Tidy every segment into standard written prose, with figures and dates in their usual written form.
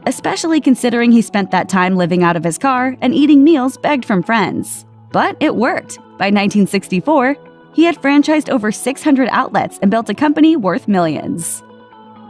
especially considering he spent that time living out of his car and eating meals begged from friends. But it worked. By 1964, he had franchised over 600 outlets and built a company worth millions.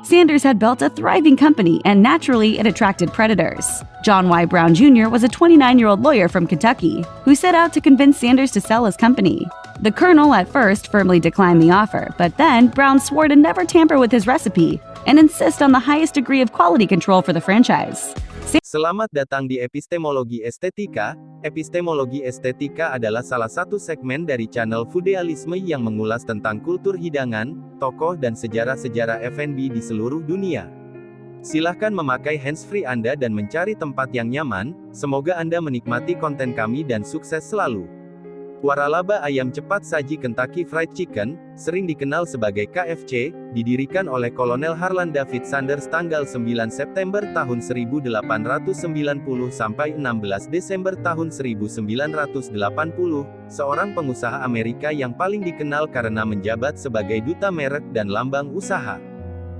Sanders had built a thriving company, and naturally, it attracted predators. John Y. Brown Jr. was a 29-year-old lawyer from Kentucky who set out to convince Sanders to sell his company. The Colonel at first firmly declined the offer, but then Brown swore to never tamper with his recipe and insist on the highest degree of quality control for the franchise. Selamat datang di Epistemologi Estetika. Epistemologi Estetika adalah salah satu segmen dari channel Foodealisme yang mengulas tentang kultur hidangan, tokoh dan sejarah-sejarah F&B di seluruh dunia. Silahkan memakai handsfree Anda dan mencari tempat yang nyaman. Semoga Anda menikmati konten kami dan sukses selalu. Waralaba ayam cepat saji Kentucky Fried Chicken, sering dikenal sebagai KFC, didirikan oleh Kolonel Harlan David Sanders tanggal 9 September tahun 1890 sampai 16 Desember tahun 1980, seorang pengusaha Amerika yang paling dikenal karena menjabat sebagai duta merek dan lambang usaha.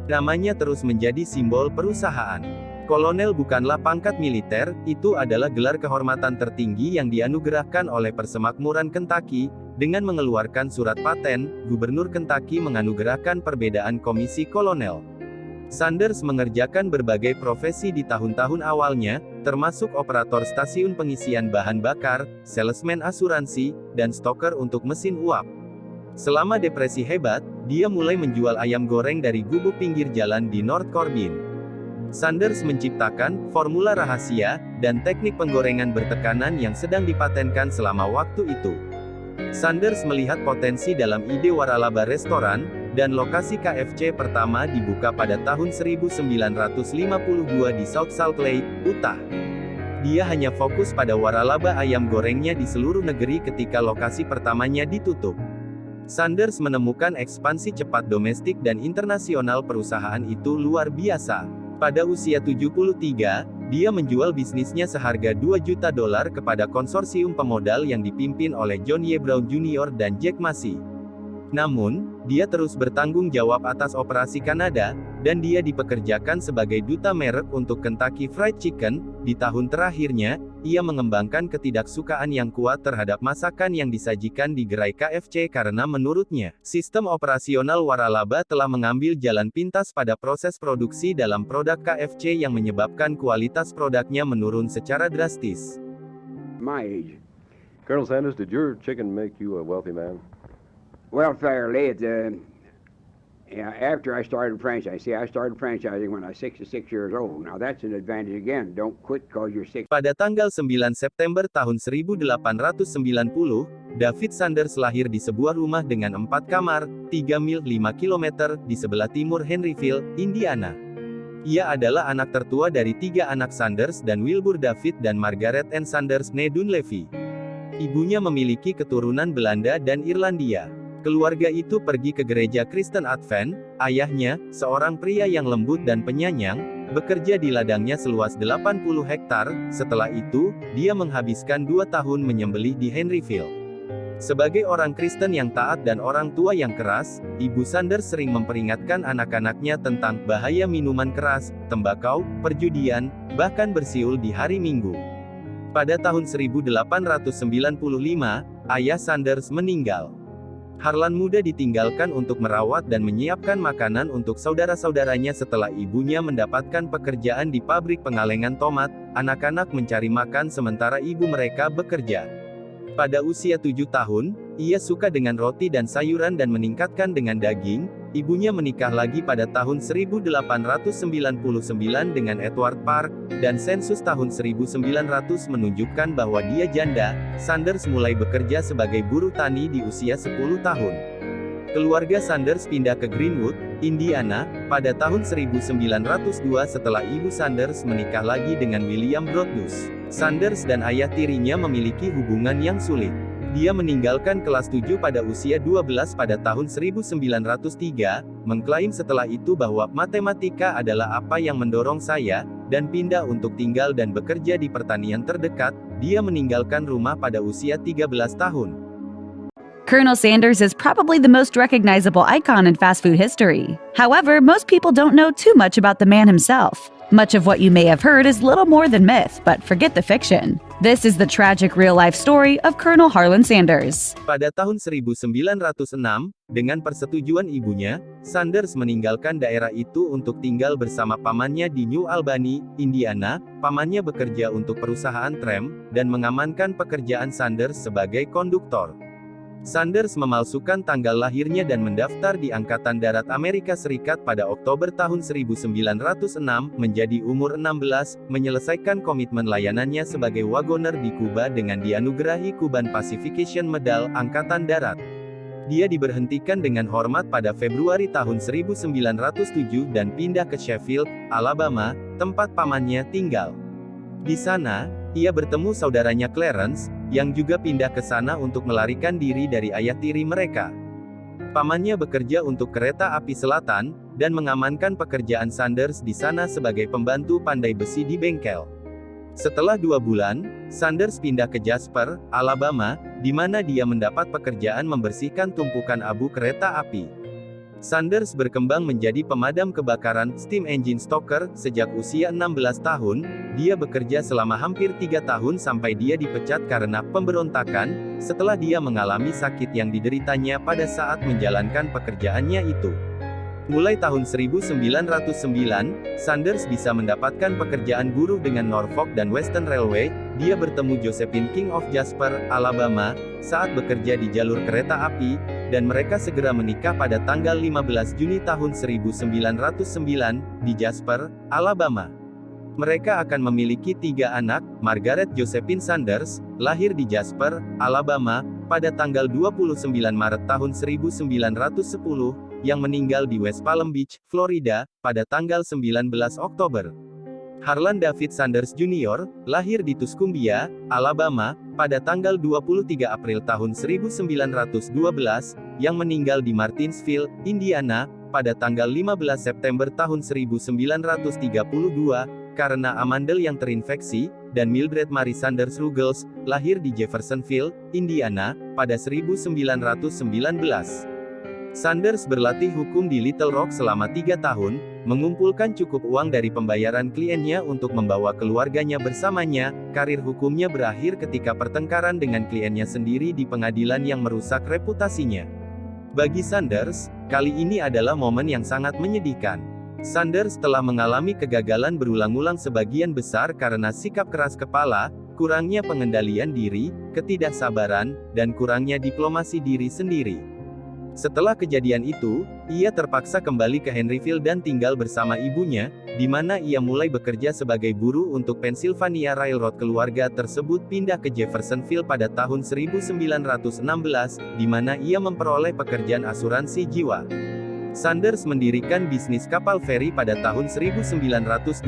Namanya terus menjadi simbol perusahaan. Kolonel bukanlah pangkat militer, itu adalah gelar kehormatan tertinggi yang dianugerahkan oleh Persemakmuran Kentucky. Dengan mengeluarkan surat paten, Gubernur Kentucky menganugerahkan perbedaan komisi kolonel. Sanders mengerjakan berbagai profesi di tahun-tahun awalnya, termasuk operator stasiun pengisian bahan bakar, salesman asuransi, dan stoker untuk mesin uap. Selama depresi hebat, dia mulai menjual ayam goreng dari gubuk pinggir jalan di North Corbin. Sanders menciptakan formula rahasia dan teknik penggorengan bertekanan yang sedang dipatenkan selama waktu itu. Sanders melihat potensi dalam ide waralaba restoran, dan lokasi KFC pertama dibuka pada tahun 1952 di South Salt Lake, Utah. Dia hanya fokus pada waralaba ayam gorengnya di seluruh negeri ketika lokasi pertamanya ditutup. Sanders menemukan ekspansi cepat domestik dan internasional perusahaan itu luar biasa. Pada usia 73, dia menjual bisnisnya seharga $2 juta kepada konsorsium pemodal yang dipimpin oleh John Y. Brown Jr. dan Jack Massey. Namun, dia terus bertanggung jawab atas operasi Kanada, dan dia dipekerjakan sebagai duta merek untuk Kentucky Fried Chicken. Di tahun terakhirnya, ia mengembangkan ketidaksukaan yang kuat terhadap masakan yang disajikan di gerai KFC karena menurutnya, sistem operasional waralaba telah mengambil jalan pintas pada proses produksi dalam produk KFC yang menyebabkan kualitas produknya menurun secara drastis. My age. Colonel Sanders, did your chicken make you a wealthy man? Well, fairly. After I started franchising. See, I started franchising when I was 66 years old. Now that's an advantage again. Don't quit because you're 60. Pada tanggal 9 September tahun 1890, David Sanders lahir di sebuah rumah dengan 4 kamar, 3 mil 5 km, di sebelah timur Henryville, Indiana. Ia adalah anak tertua dari 3 anak Sanders dan Wilbur David dan Margaret Ann Sanders née Dunleavy. Ibunya memiliki keturunan Belanda dan Irlandia. Keluarga itu pergi ke gereja Kristen Advent. Ayahnya, seorang pria yang lembut dan penyayang, bekerja di ladangnya seluas 80 hektar. Setelah itu, dia menghabiskan 2 tahun menyembelih di Henryville. Sebagai orang Kristen yang taat dan orang tua yang keras, Ibu Sanders sering memperingatkan anak-anaknya tentang bahaya minuman keras, tembakau, perjudian, bahkan bersiul di hari Minggu. Pada tahun 1895, ayah Sanders meninggal. Harlan muda ditinggalkan untuk merawat dan menyiapkan makanan untuk saudara-saudaranya setelah ibunya mendapatkan pekerjaan di pabrik pengalengan tomat. Anak-anak mencari makan sementara ibu mereka bekerja. Pada usia 7 tahun, ia suka dengan roti dan sayuran dan meningkatkan dengan daging. Ibunya menikah lagi pada tahun 1899 dengan Edward Park, dan sensus tahun 1900 menunjukkan bahwa dia janda. Sanders mulai bekerja sebagai buruh tani di usia 10 tahun. Keluarga Sanders pindah ke Greenwood, Indiana, pada tahun 1902 setelah ibu Sanders menikah lagi dengan William Brodus. Sanders dan ayah tirinya memiliki hubungan yang sulit. Dia meninggalkan kelas 7 pada usia 12 pada tahun 1903, mengklaim setelah itu bahwa matematika adalah apa yang mendorong saya, dan pindah untuk tinggal dan bekerja di pertanian terdekat. Dia meninggalkan rumah pada usia 13 tahun. Colonel Sanders is probably the most recognizable icon in fast food history. However, most people don't know too much about the man himself. Much of what you may have heard is little more than myth, but forget the fiction. This is the tragic real-life story of Colonel Harlan Sanders. Pada tahun 1906, dengan persetujuan ibunya, Sanders meninggalkan daerah itu untuk tinggal bersama pamannya di New Albany, Indiana. Pamannya bekerja untuk perusahaan tram, dan mengamankan pekerjaan Sanders sebagai konduktor. Sanders memalsukan tanggal lahirnya dan mendaftar di Angkatan Darat Amerika Serikat pada Oktober tahun 1906, menjadi umur 16, menyelesaikan komitmen layanannya sebagai wagoner di Kuba dengan dianugerahi Cuban Pacification Medal Angkatan Darat. Dia diberhentikan dengan hormat pada Februari tahun 1907 dan pindah ke Sheffield, Alabama, tempat pamannya tinggal. Di sana, ia bertemu saudaranya Clarence, yang juga pindah ke sana untuk melarikan diri dari ayah tiri mereka. Pamannya bekerja untuk Kereta Api Selatan, dan mengamankan pekerjaan Sanders di sana sebagai pembantu pandai besi di bengkel. Setelah 2 bulan, Sanders pindah ke Jasper, Alabama, di mana dia mendapat pekerjaan membersihkan tumpukan abu kereta api. Sanders berkembang menjadi pemadam kebakaran, steam engine stoker, sejak usia 16 tahun, dia bekerja selama hampir 3 tahun sampai dia dipecat karena pemberontakan, setelah dia mengalami sakit yang dideritanya pada saat menjalankan pekerjaannya itu. Mulai tahun 1909, Sanders bisa mendapatkan pekerjaan buruh dengan Norfolk dan Western Railway. Dia bertemu Josephine King of Jasper, Alabama, saat bekerja di jalur kereta api, dan mereka segera menikah pada tanggal 15 Juni tahun 1909, di Jasper, Alabama. Mereka akan memiliki 3 anak. Margaret Josephine Sanders, lahir di Jasper, Alabama, pada tanggal 29 Maret tahun 1910, yang meninggal di West Palm Beach, Florida, pada tanggal 19 Oktober. Harlan David Sanders Jr., lahir di Tuscumbia, Alabama, pada tanggal 23 April tahun 1912, yang meninggal di Martinsville, Indiana, pada tanggal 15 September tahun 1932, karena amandel yang terinfeksi, dan Mildred Mary Sanders Ruggles, lahir di Jeffersonville, Indiana, pada 1919. Sanders berlatih hukum di Little Rock selama 3 tahun, mengumpulkan cukup uang dari pembayaran kliennya untuk membawa keluarganya bersamanya. Karir hukumnya berakhir ketika pertengkaran dengan kliennya sendiri di pengadilan yang merusak reputasinya. Bagi Sanders, kali ini adalah momen yang sangat menyedihkan. Sanders telah mengalami kegagalan berulang-ulang sebagian besar karena sikap keras kepala, kurangnya pengendalian diri, ketidaksabaran, dan kurangnya diplomasi diri sendiri. Setelah kejadian itu, ia terpaksa kembali ke Henryville dan tinggal bersama ibunya, di mana ia mulai bekerja sebagai buruh untuk Pennsylvania Railroad. Keluarga tersebut pindah ke Jeffersonville pada tahun 1916, di mana ia memperoleh pekerjaan asuransi jiwa. Sanders mendirikan bisnis kapal feri pada tahun 1920,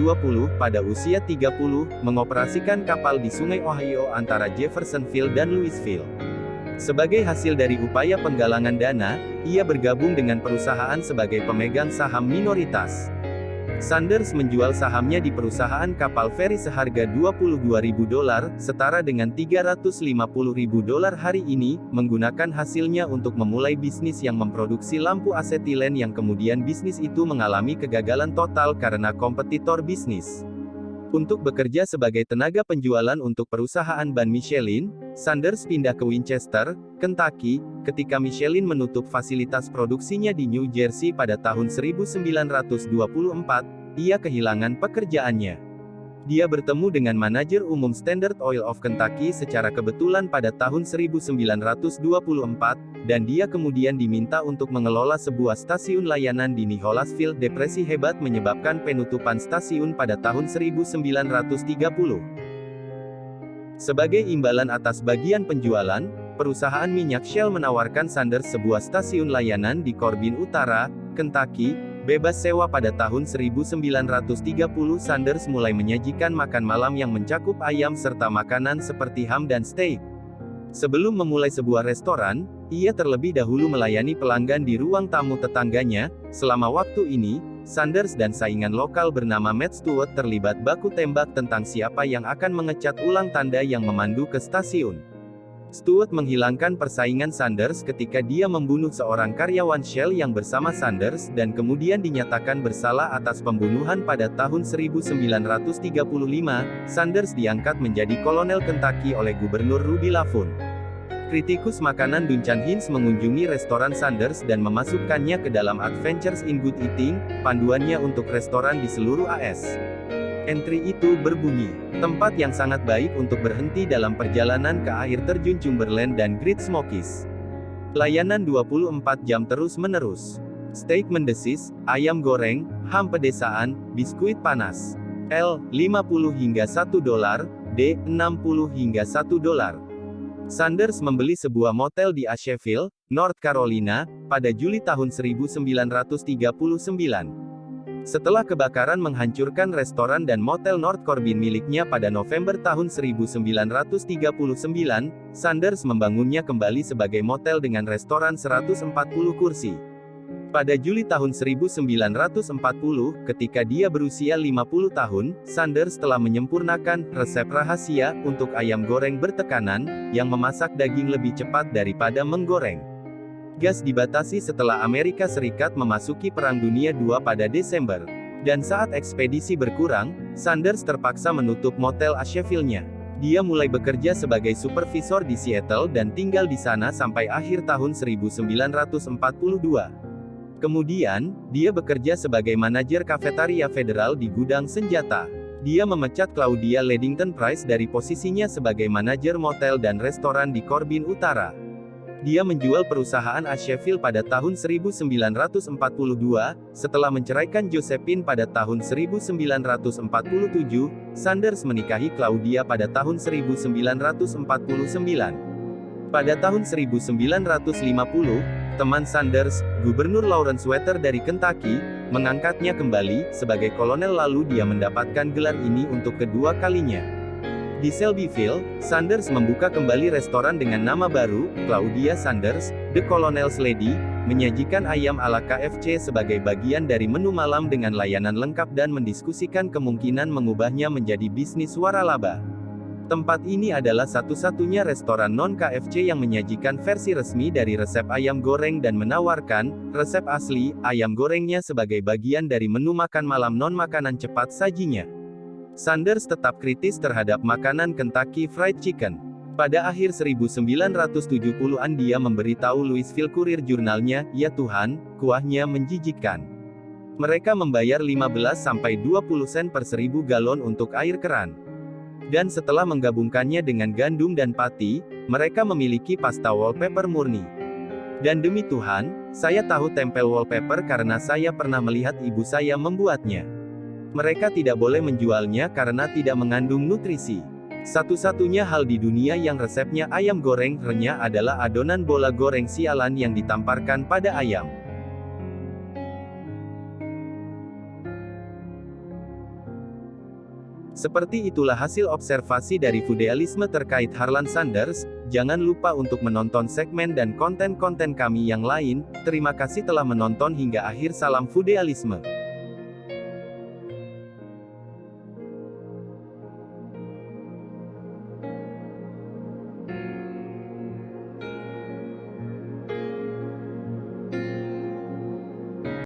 pada usia 30, mengoperasikan kapal di Sungai Ohio antara Jeffersonville dan Louisville. Sebagai hasil dari upaya penggalangan dana, ia bergabung dengan perusahaan sebagai pemegang saham minoritas. Sanders menjual sahamnya di perusahaan kapal feri seharga $22.000, setara dengan $350.000 hari ini, menggunakan hasilnya untuk memulai bisnis yang memproduksi lampu asetilen yang kemudian bisnis itu mengalami kegagalan total karena kompetitor bisnis. Untuk bekerja sebagai tenaga penjualan untuk perusahaan ban Michelin, Sanders pindah ke Winchester, Kentucky, ketika Michelin menutup fasilitas produksinya di New Jersey pada tahun 1924, ia kehilangan pekerjaannya. Dia bertemu dengan manajer umum Standard Oil of Kentucky secara kebetulan pada tahun 1924, dan dia kemudian diminta untuk mengelola sebuah stasiun layanan di Nicholasville. Depresi hebat menyebabkan penutupan stasiun pada tahun 1930. Sebagai imbalan atas bagian penjualan, perusahaan minyak Shell menawarkan Sanders sebuah stasiun layanan di Corbin Utara, Kentucky, bebas sewa. Pada tahun 1930 Sanders mulai menyajikan makan malam yang mencakup ayam serta makanan seperti ham dan steak. Sebelum memulai sebuah restoran, ia terlebih dahulu melayani pelanggan di ruang tamu tetangganya. Selama waktu ini, Sanders dan saingan lokal bernama Matt Stewart terlibat baku tembak tentang siapa yang akan mengecat ulang tanda yang memandu ke stasiun. Stewart menghilangkan persaingan Sanders ketika dia membunuh seorang karyawan Shell yang bersama Sanders dan kemudian dinyatakan bersalah atas pembunuhan pada tahun 1935. Sanders diangkat menjadi kolonel Kentucky oleh Gubernur Ruby LaFoon. Kritikus makanan Duncan Hines mengunjungi restoran Sanders dan memasukkannya ke dalam Adventures in Good Eating, panduannya untuk restoran di seluruh AS. Entry itu berbunyi, tempat yang sangat baik untuk berhenti dalam perjalanan ke air terjun Cumberland dan Great Smokies. Layanan 24 jam terus-menerus. Steak mendesis, ayam goreng, ham pedesaan, biskuit panas. L. 50 hingga $1, D. 60 hingga $1. Sanders membeli sebuah motel di Asheville, North Carolina, pada Juli tahun 1939. Setelah kebakaran menghancurkan restoran dan motel North Corbin miliknya pada November tahun 1939, Sanders membangunnya kembali sebagai motel dengan restoran 140 kursi. Pada Juli tahun 1940, ketika dia berusia 50 tahun, Sanders telah menyempurnakan resep rahasia untuk ayam goreng bertekanan, yang memasak daging lebih cepat daripada menggoreng. Gas dibatasi setelah Amerika Serikat memasuki Perang Dunia II pada Desember. Dan saat ekspedisi berkurang, Sanders terpaksa menutup motel Asheville-nya. Dia mulai bekerja sebagai supervisor di Seattle dan tinggal di sana sampai akhir tahun 1942. Kemudian, dia bekerja sebagai manajer kafetaria federal di gudang senjata. Dia memecat Claudia Ledington Price dari posisinya sebagai manajer motel dan restoran di Corbin Utara. Dia menjual perusahaan Asheville pada tahun 1942, setelah menceraikan Josephine pada tahun 1947, Sanders menikahi Claudia pada tahun 1949. Pada tahun 1950, teman Sanders, Gubernur Lawrence Wetter dari Kentucky, mengangkatnya kembali, sebagai kolonel lalu dia mendapatkan gelar ini untuk kedua kalinya. Di Shelbyville, Sanders membuka kembali restoran dengan nama baru, Claudia Sanders, The Colonel's Lady, menyajikan ayam ala KFC sebagai bagian dari menu malam dengan layanan lengkap dan mendiskusikan kemungkinan mengubahnya menjadi bisnis waralaba. Tempat ini adalah satu-satunya restoran non-KFC yang menyajikan versi resmi dari resep ayam goreng dan menawarkan resep asli ayam gorengnya sebagai bagian dari menu makan malam non-makanan cepat sajinya. Sanders tetap kritis terhadap makanan Kentucky Fried Chicken. Pada akhir 1970-an dia memberitahu Louisville Courier-Jurnalnya, "Ya Tuhan, kuahnya menjijikkan." Mereka membayar 15-20 sen per 1000 galon untuk air keran. Dan setelah menggabungkannya dengan gandum dan pati, mereka memiliki pasta wallpaper murni. Dan demi Tuhan, saya tahu tempel wallpaper karena saya pernah melihat ibu saya membuatnya. Mereka tidak boleh menjualnya karena tidak mengandung nutrisi. Satu-satunya hal di dunia yang resepnya ayam goreng renyah adalah adonan bola goreng sialan yang ditamparkan pada ayam. Seperti itulah hasil observasi dari Foodealisme terkait Harlan Sanders. Jangan lupa untuk menonton segmen dan konten-konten kami yang lain. Terima kasih telah menonton hingga akhir. Salam Foodealisme.